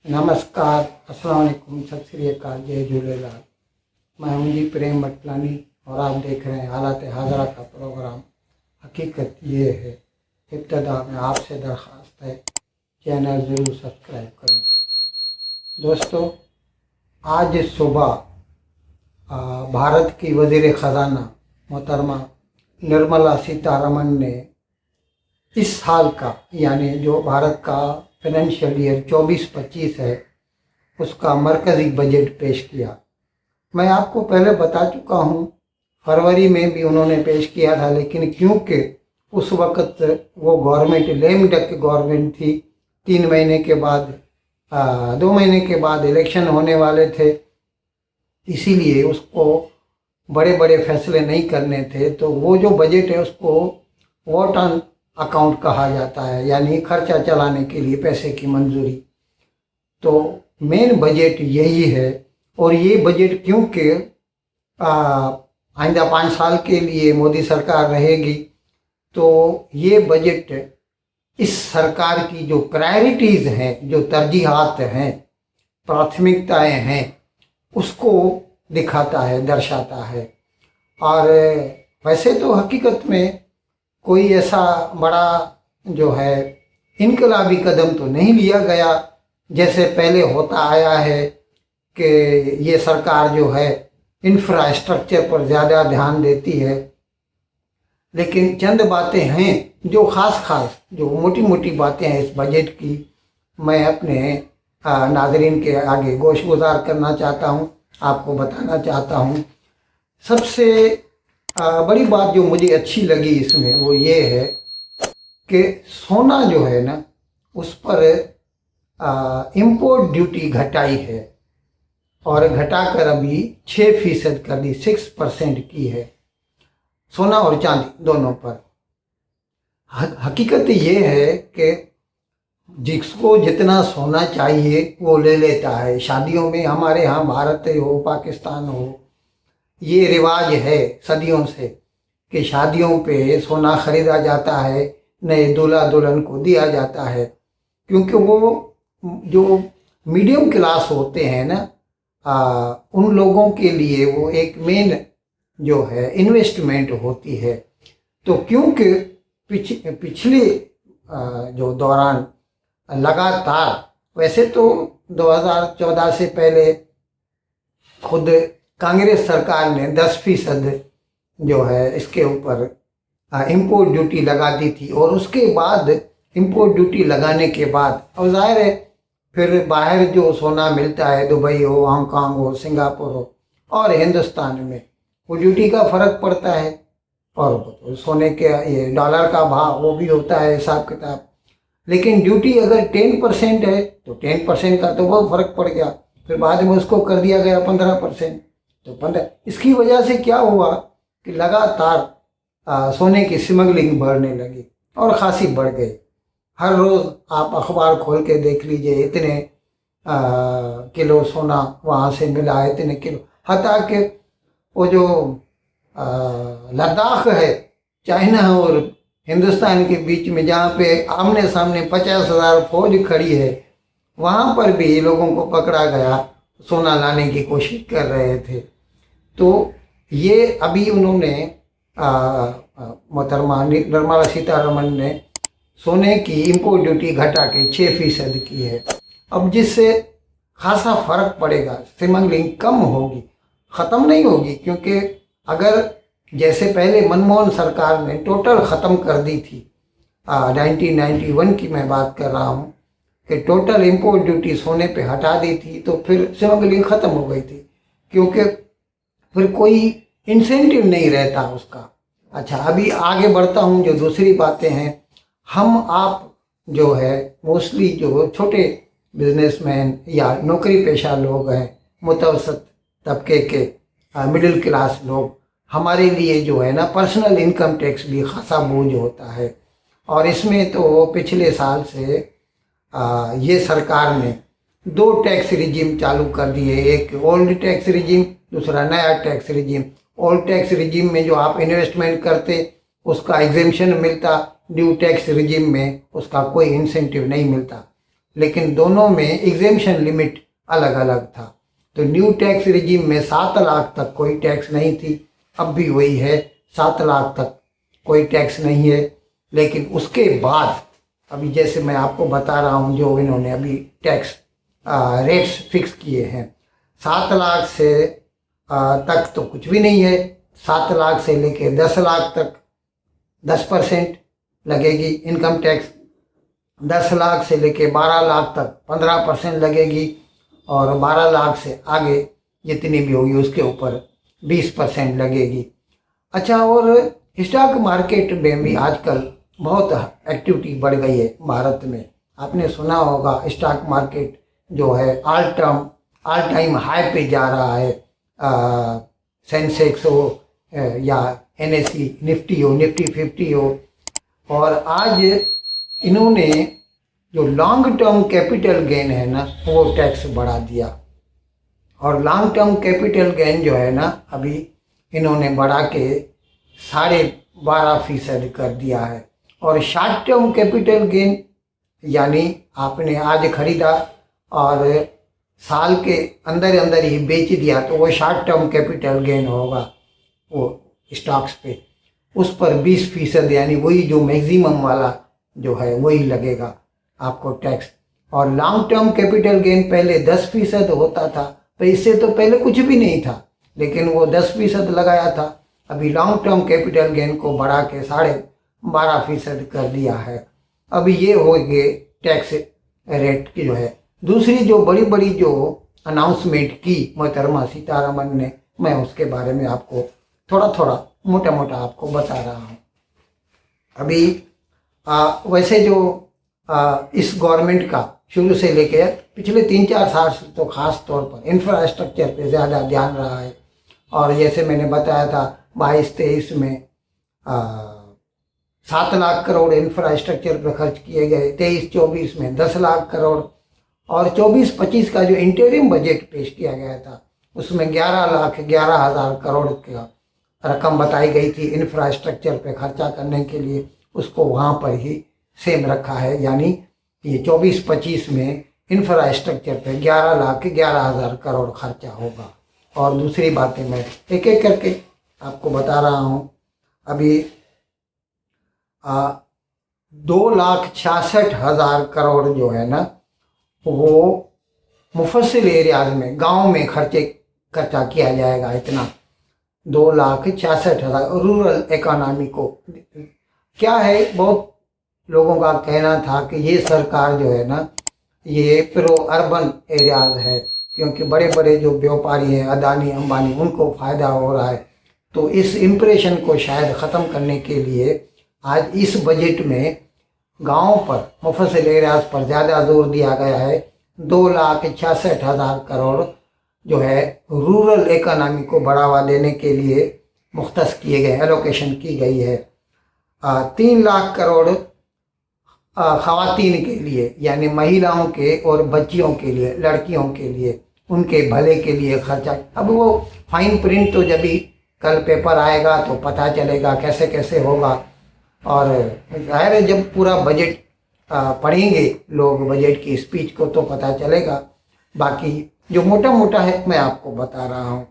नमस्कार, अस्सलाम वालेकुम, सत श्री अकाल, जय झूलेलाल। मैं हूं जी प्रेम मटलानी और आप देख रहे हैं हालात हाजरा का प्रोग्राम। हकीकत ये है, इब्तदा में आपसे दरख्वास्त है चैनल ज़रूर सब्सक्राइब करें। दोस्तों, आज सुबह भारत की वज़ीर ख़जाना मोहतरमा निर्मला सीतारमण ने इस साल का यानी जो भारत का फाइनेंशियल ईयर 24-25 है उसका मरकज़ी बजट पेश किया। मैं आपको पहले बता चुका हूँ, फरवरी में भी उन्होंने पेश किया था, लेकिन क्योंकि उस वक़्त वो गवर्नमेंट लेम डक गवर्नमेंट थी, 3 महीने के बाद 2 महीने के बाद इलेक्शन होने वाले थे, इसीलिए उसको बड़े बड़े फैसले नहीं करने थे। तो वो जो बजट है उसको वोट ऑन अकाउंट कहा जाता है, यानी खर्चा चलाने के लिए पैसे की मंजूरी। तो मेन बजट यही है। और ये बजट क्योंकि आइंदा 5 साल के लिए मोदी सरकार रहेगी, तो ये बजट इस सरकार की जो प्रायोरिटीज़ हैं, जो तरजीहात हैं, प्राथमिकताएं हैं, उसको दिखाता है, दर्शाता है। और वैसे तो हकीकत में कोई ऐसा बड़ा जो है इनकलाबी कदम तो नहीं लिया गया जैसे पहले होता आया है कि ये सरकार जो है इंफ्रास्ट्रक्चर पर ज़्यादा ध्यान देती है। लेकिन चंद बातें हैं जो ख़ास जो मोटी मोटी बातें हैं इस बजट की, मैं अपने नाज़रीन के आगे गोशगुजार करना चाहता हूँ, आपको बताना चाहता हूँ। सबसे बड़ी बात जो मुझे अच्छी लगी इसमें वो ये है कि सोना जो है ना, उस पर इम्पोर्ट ड्यूटी घटाई है और घटाकर अभी 6% कर दी, 6% की है सोना और चांदी दोनों पर। हकीकत ये है कि जिसको जितना सोना चाहिए वो ले लेता है। शादियों में हमारे यहाँ भारत हो पाकिस्तान हो, ये रिवाज है सदियों से कि शादियों पे सोना खरीदा जाता है, नए दूल्हा दुल्हन को दिया जाता है, क्योंकि वो जो मीडियम क्लास होते हैं ना, उन लोगों के लिए वो एक मेन जो है इन्वेस्टमेंट होती है। तो क्योंकि पिछले जो दौरान लगातार, वैसे तो 2014 से पहले खुद कांग्रेस सरकार ने 10% जो है इसके ऊपर इम्पोर्ट ड्यूटी लगा दी थी, और उसके बाद इम्पोर्ट ड्यूटी लगाने के बाद और जाहिर है फिर बाहर जो सोना मिलता है, दुबई हो, हांगकांग हो, सिंगापुर हो और हिंदुस्तान में, वो ड्यूटी का फ़र्क पड़ता है। और सोने के ये डॉलर का भाव वो भी होता है हिसाब किताब। लेकिन ड्यूटी अगर 10% है तो 10% का तो बहुत फ़र्क पड़ गया, फिर बाद में उसको कर दिया गया 15%। तो 15, इसकी वजह से क्या हुआ कि लगातार सोने की स्मगलिंग बढ़ने लगी और ख़ासी बढ़ गई। हर रोज़ आप अखबार खोल के देख लीजिए, इतने किलो सोना वहाँ से मिला है, इतने किलो। हत्ता कि वो जो लद्दाख है, चाइना और हिंदुस्तान के बीच में, जहाँ पे आमने सामने 50,000 फौज खड़ी है, वहाँ पर भी लोगों को पकड़ा गया, सोना लाने की कोशिश कर रहे थे। तो ये अभी उन्होंने मोहतरमा निर्मला सीतारमण ने सोने की इम्पोर्ट ड्यूटी घटा के 6% की है। अब जिससे खासा फ़र्क पड़ेगा, स्मगलिंग कम होगी, ख़त्म नहीं होगी। क्योंकि अगर जैसे पहले मनमोहन सरकार ने टोटल ख़त्म कर दी थी, 1991 की मैं बात कर रहा हूँ, कि टोटल इम्पोर्ट ड्यूटी सोने पे हटा दी थी, तो फिर स्मगलिंग ख़त्म हो गई थी, क्योंकि फिर कोई इंसेंटिव नहीं रहता उसका। अच्छा, अभी आगे बढ़ता हूँ। जो दूसरी बातें हैं, हम आप जो है मोस्टली जो छोटे बिजनेसमैन या नौकरी पेशा लोग हैं, मुतवसत तबके के मिडिल क्लास लोग, हमारे लिए जो है ना पर्सनल इनकम टैक्स भी खासा बोझ होता है। और इसमें तो पिछले साल से ये सरकार ने 2 टैक्स रिजीम चालू कर दिए, एक ओल्ड टैक्स रिजीम, दूसरा नया tax regime. Old tax regime में जो आप इन्वेस्टमेंट करते उसका एग्जेम्पशन मिलता, न्यू टैक्स रिजीम में उसका कोई इंसेंटिव नहीं मिलता। लेकिन दोनों में एग्जेम्पशन लिमिट अलग अलग था। तो न्यू टैक्स रिजीम में 7 लाख तक कोई टैक्स नहीं थी, अब भी वही है, 7 लाख तक कोई टैक्स नहीं है। लेकिन उसके बाद अभी जैसे मैं आपको बता रहा हूँ, जो इन्होंने अभी टैक्स रेट्स फिक्स किए हैं, 7 लाख से तक तो कुछ भी नहीं है। 7 लाख से लेके 10 लाख तक 10% लगेगी इनकम टैक्स, 10 लाख से लेके 12 लाख तक 15% लगेगी, और 12 लाख से आगे जितनी भी होगी उसके ऊपर 20% लगेगी। अच्छा, और स्टॉक मार्केट में भी आजकल बहुत एक्टिविटी बढ़ गई है भारत में। आपने सुना होगा स्टॉक मार्केट जो है ऑल टाइम हाई पे जा रहा है। सेंसेक्स हो या NSE निफ्टी हो, निफ्टी 50 हो। और आज इन्होंने जो लॉन्ग टर्म कैपिटल गेन है ना, वो टैक्स बढ़ा दिया। और लॉन्ग टर्म कैपिटल गेन जो है ना, अभी इन्होंने बढ़ा के 12.5% कर दिया है। और शॉर्ट टर्म कैपिटल गेन यानी आपने आज खरीदा और साल के अंदर अंदर ही बेच दिया, तो वो शॉर्ट टर्म कैपिटल गेन होगा वो स्टॉक्स पे, उस पर 20% यानी वही जो मैक्सिमम वाला जो है वही लगेगा आपको टैक्स। और लॉन्ग टर्म कैपिटल गेन पहले 10% होता था, तो इससे तो पहले कुछ भी नहीं था, लेकिन वो 10% लगाया था। अभी लॉन्ग टर्म कैपिटल गेन को बढ़ा के 12.5% कर दिया है। अभी ये हो गए टैक्स रेट की जो है। दूसरी जो बड़ी बड़ी जो अनाउंसमेंट की मोहतरमा सीतारमन ने, मैं उसके बारे में आपको थोड़ा थोड़ा मोटा मोटा आपको बता रहा हूँ। अभी वैसे जो इस गवर्नमेंट का शुरू से लेकर पिछले 3-4 साल से तो ख़ास तौर पर इंफ्रास्ट्रक्चर पे ज़्यादा ध्यान रहा है। और जैसे मैंने बताया था 22-23 में 7 लाख करोड़ इंफ्रास्ट्रक्चर पर खर्च किए गए, 23-24 में 10 लाख करोड़, और 24-25 का जो इंटरिम बजट पेश किया गया था उसमें 11,11,000 करोड़ का रकम बताई गई थी इंफ्रास्ट्रक्चर पे खर्चा करने के लिए। उसको वहाँ पर ही सेम रखा है, यानी ये 24-25 में इंफ्रास्ट्रक्चर पे 11,11,000 करोड़ खर्चा होगा। और दूसरी बातें मैं एक एक करके आपको बता रहा हूँ। अभी 2,66,000 करोड़ जो है ना, वो मुफस्सिल एरियाज में गांव में खर्चा किया जाएगा। इतना 2,66,000 रूरल इकोनॉमी को क्या है। बहुत लोगों का कहना था कि ये सरकार जो है ना, ये प्रो अर्बन एरियाज है, क्योंकि बड़े बड़े जो व्यापारी हैं अदानी अंबानी, उनको फ़ायदा हो रहा है। तो इस इम्प्रेशन को शायद ख़त्म करने के लिए आज इस बजट में गाँव पर, मुफस्सिल एरियाज पर ज़्यादा जोर दिया गया है। 2,66,000 करोड़ जो है रूरल इकोनॉमी को बढ़ावा देने के लिए मुख्तस किए गए, एलोकेशन की गई है। 3 लाख करोड़ ख़वातीन के लिए, यानी महिलाओं के और बच्चियों के लिए, लड़कियों के लिए, उनके भले के लिए खर्चा। अब वो फाइन प्रिंट तो जब भी कल पेपर आएगा तो पता चलेगा कैसे कैसे होगा। और जाहिर है जब पूरा बजट पढ़ेंगे लोग, बजट की स्पीच को, तो पता चलेगा। बाकी जो मोटा मोटा है मैं आपको बता रहा हूँ।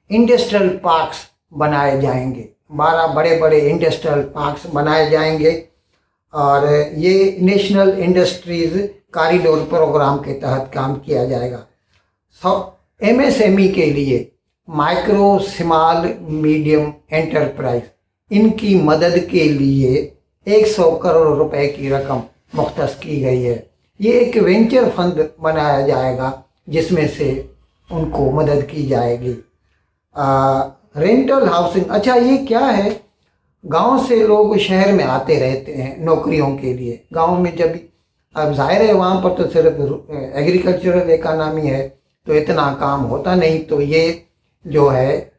इंडस्ट्रियल पार्क्स बनाए जाएंगे, 12 बड़े बड़े इंडस्ट्रियल पार्क्स बनाए जाएंगे। और ये नेशनल इंडस्ट्रीज कॉरिडोर प्रोग्राम के तहत काम किया जाएगा। MSME के लिए, माइक्रो स्मॉल मीडियम एंटरप्राइज, इनकी मदद के लिए 100 करोड़ रुपए की रकम मुख्तस की गई है। ये एक वेंचर फंड बनाया जाएगा जिसमें से उनको मदद की जाएगी। रेंटल हाउसिंग, अच्छा ये क्या है, गांव से लोग शहर में आते रहते हैं नौकरियों के लिए। गांव में जब, अब जाहिर है वहाँ पर तो सिर्फ एग्रीकल्चरल इकानमी है, तो इतना काम होता नहीं। तो ये जो है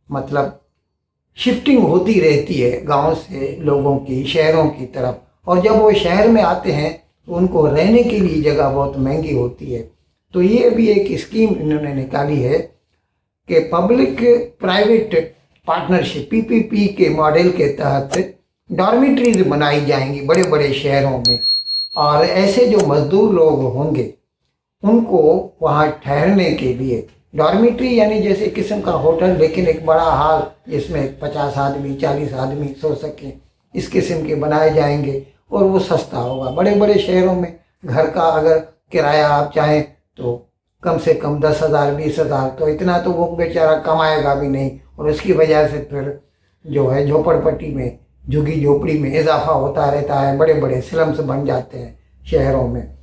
मतलब शिफ्टिंग होती रहती है गांव से लोगों की शहरों की तरफ। और जब वो शहर में आते हैं तो उनको रहने के लिए जगह बहुत महंगी होती है। तो ये भी एक स्कीम इन्होंने निकाली है कि पब्लिक प्राइवेट पार्टनरशिप PPP के मॉडल के तहत डॉर्मिटरीज बनाई जाएंगी बड़े बड़े शहरों में। और ऐसे जो मजदूर लोग होंगे उनको वहाँ ठहरने के लिए डॉर्मिट्री यानी जैसे किस्म का होटल, लेकिन एक बड़ा हॉल जिसमें 50 आदमी 40 आदमी सो सकें, इस किस्म के बनाए जाएंगे और वो सस्ता होगा। बड़े बड़े शहरों में घर का अगर किराया आप चाहें तो कम से कम 10,000 20,000, तो इतना तो वो बेचारा कमाएगा भी नहीं, और उसकी वजह से फिर जो है झोपड़पट्टी में, झुग्गी झोपड़ी में इजाफा होता रहता है, बड़े बड़े स्लम्स बन जाते हैं शहरों में।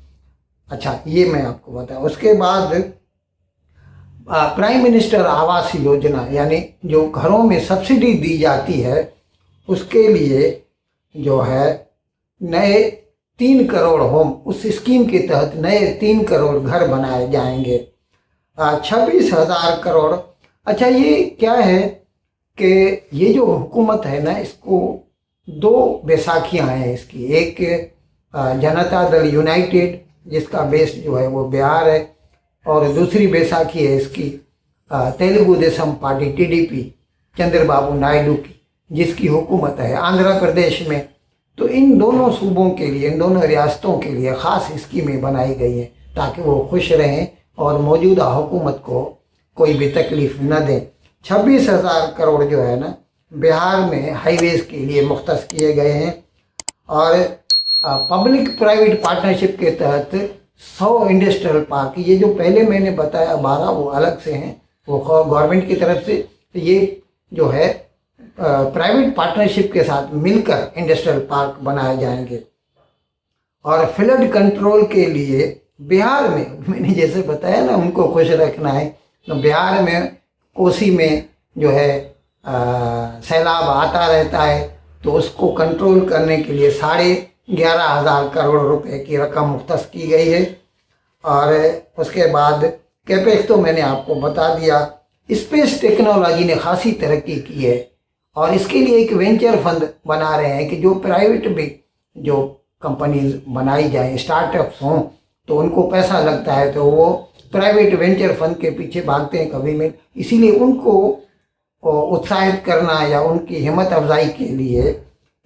अच्छा, ये मैं आपको बताऊं। उसके बाद प्राइम मिनिस्टर आवास योजना यानी जो घरों में सब्सिडी दी जाती है उसके लिए जो है नए 3 करोड़ होम, उस स्कीम के तहत नए 3 करोड़ घर बनाए जाएंगे। 26,000 करोड़। अच्छा, ये क्या है कि ये जो हुकूमत है ना, इसको 2 बैसाखियाँ हैं इसकी। एक जनता दल यूनाइटेड जिसका बेस जो है वो बिहार है, और दूसरी बैसाखी है इसकी तेलुगु देशम पार्टी टीडीपी चंद्रबाबू नायडू की, जिसकी हुकूमत है आंध्र प्रदेश में। तो इन दोनों सूबों के लिए, इन दोनों रियासतों के लिए ख़ास स्कीमें बनाई गई हैं ताकि वो खुश रहें और मौजूदा हुकूमत को कोई भी तकलीफ न दें। 26,000 करोड़ जो है ना बिहार में हाईवेज़ के लिए मुख्तस किए गए हैं, और पब्लिक प्राइवेट पार्टनरशिप के तहत 100 इंडस्ट्रियल पार्क, ये जो पहले मैंने बताया 12 वो अलग से हैं, वो गवर्नमेंट की तरफ से, ये जो है प्राइवेट पार्टनरशिप के साथ मिलकर इंडस्ट्रियल पार्क बनाए जाएंगे। और फ्लड कंट्रोल के लिए बिहार में, मैंने जैसे बताया ना उनको खुश रखना है, तो बिहार में कोसी में जो है सैलाब आता रहता है, तो उसको कंट्रोल करने के लिए 11,500 करोड़ रुपए की रकम मुख्तस की गई है। और उसके बाद कैपेक्स तो मैंने आपको बता दिया। स्पेस टेक्नोलॉजी ने खासी तरक्की की है, और इसके लिए एक वेंचर फंड बना रहे हैं कि जो प्राइवेट भी जो कंपनीज बनाई जाए, स्टार्टअप्स हों, तो उनको पैसा लगता है तो वो प्राइवेट वेंचर फंड के पीछे भागते हैं कभी में। इसीलिए उनको उत्साहित करना या उनकी हिम्मत अफजाई के लिए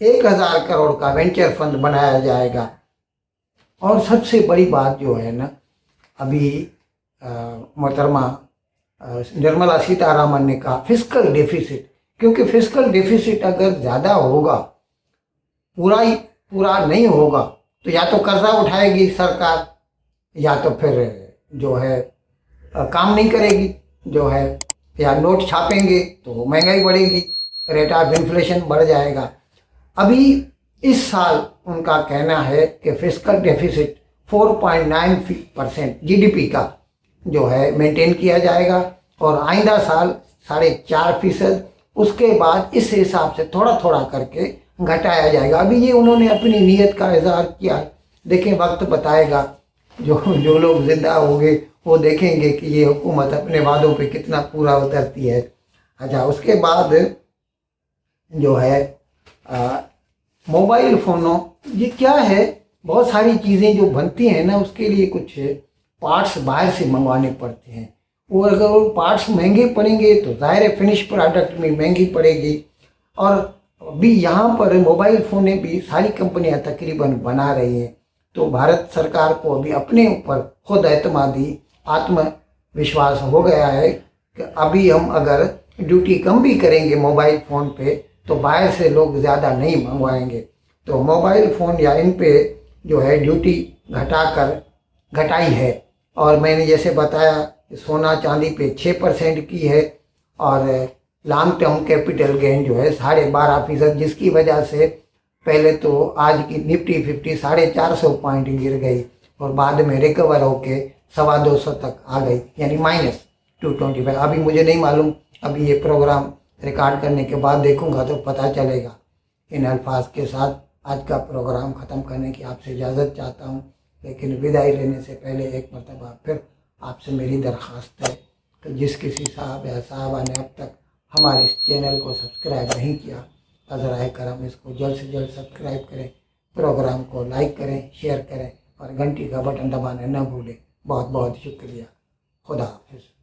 1,000 करोड़ का वेंचर फंड बनाया जाएगा। और सबसे बड़ी बात जो है ना, अभी मोहतरमा निर्मला सीतारामन ने कहा फिस्कल डेफिसिट, क्योंकि फिस्कल डेफिसिट अगर ज़्यादा होगा, पूरा नहीं होगा, तो या तो कर्जा उठाएगी सरकार, या तो फिर जो है काम नहीं करेगी जो है, या नोट छापेंगे तो महंगाई बढ़ेगी, रेट ऑफ इन्फ्लेशन बढ़ जाएगा। अभी इस साल उनका कहना है कि फिस्कल डेफिसिट 4.9% जीडीपी का जो है मेंटेन किया जाएगा, और आइंदा साल 4.5%। उसके बाद इस हिसाब से थोड़ा थोड़ा करके घटाया जाएगा। अभी ये उन्होंने अपनी नीयत का इजहार किया। देखें, वक्त बताएगा, जो लोग जिंदा होंगे वो देखेंगे कि ये हुकूमत अपने वादों पे कितना पूरा उतरती है। अच्छा, उसके बाद जो है मोबाइल फ़ोनों, ये क्या है, बहुत सारी चीज़ें जो बनती हैं ना उसके लिए कुछ पार्ट्स बाहर से मंगवाने पड़ते हैं। वो अगर वो पार्ट्स महंगे पड़ेंगे तो ज़ाहिर है फिनिश प्रोडक्ट में महंगी पड़ेगी। और अभी यहाँ पर मोबाइल फ़ोनें भी सारी कंपनियाँ तकरीबन बना रही हैं, तो भारत सरकार को अभी अपने ऊपर खुद एतमादी, आत्मविश्वास हो गया है कि अभी हम अगर ड्यूटी कम भी करेंगे मोबाइल फ़ोन पे तो बाहर से लोग ज़्यादा नहीं मंगवाएंगे। तो मोबाइल फ़ोन या इन पे जो है ड्यूटी घटाई है। और मैंने जैसे बताया सोना चांदी पे 6% की है, और लॉन्ग टर्म कैपिटल गेन जो है 12.5%, जिसकी वजह से पहले तो आज की निफ्टी 50 450 पॉइंट गिर गई और बाद में रिकवर होके 225 तक आ गई, यानी -225। अभी मुझे नहीं मालूम, अभी ये प्रोग्राम रिकॉर्ड करने के बाद देखूंगा तो पता चलेगा। इन अल्फाज के साथ आज का प्रोग्राम ख़त्म करने की आपसे इजाज़त चाहता हूँ, लेकिन विदाई लेने से पहले एक मरतबा फिर आपसे मेरी दरख्वास्त है कि जिस किसी साहब या साहबा ने अब तक हमारे इस चैनल को सब्सक्राइब नहीं किया, ज़राए करम इसको जल्द से जल्द सब्सक्राइब करें, प्रोग्राम को लाइक करें, शेयर करें और घंटी का बटन दबाना न भूलें। बहुत बहुत शुक्रिया। खुदा हाफिज़।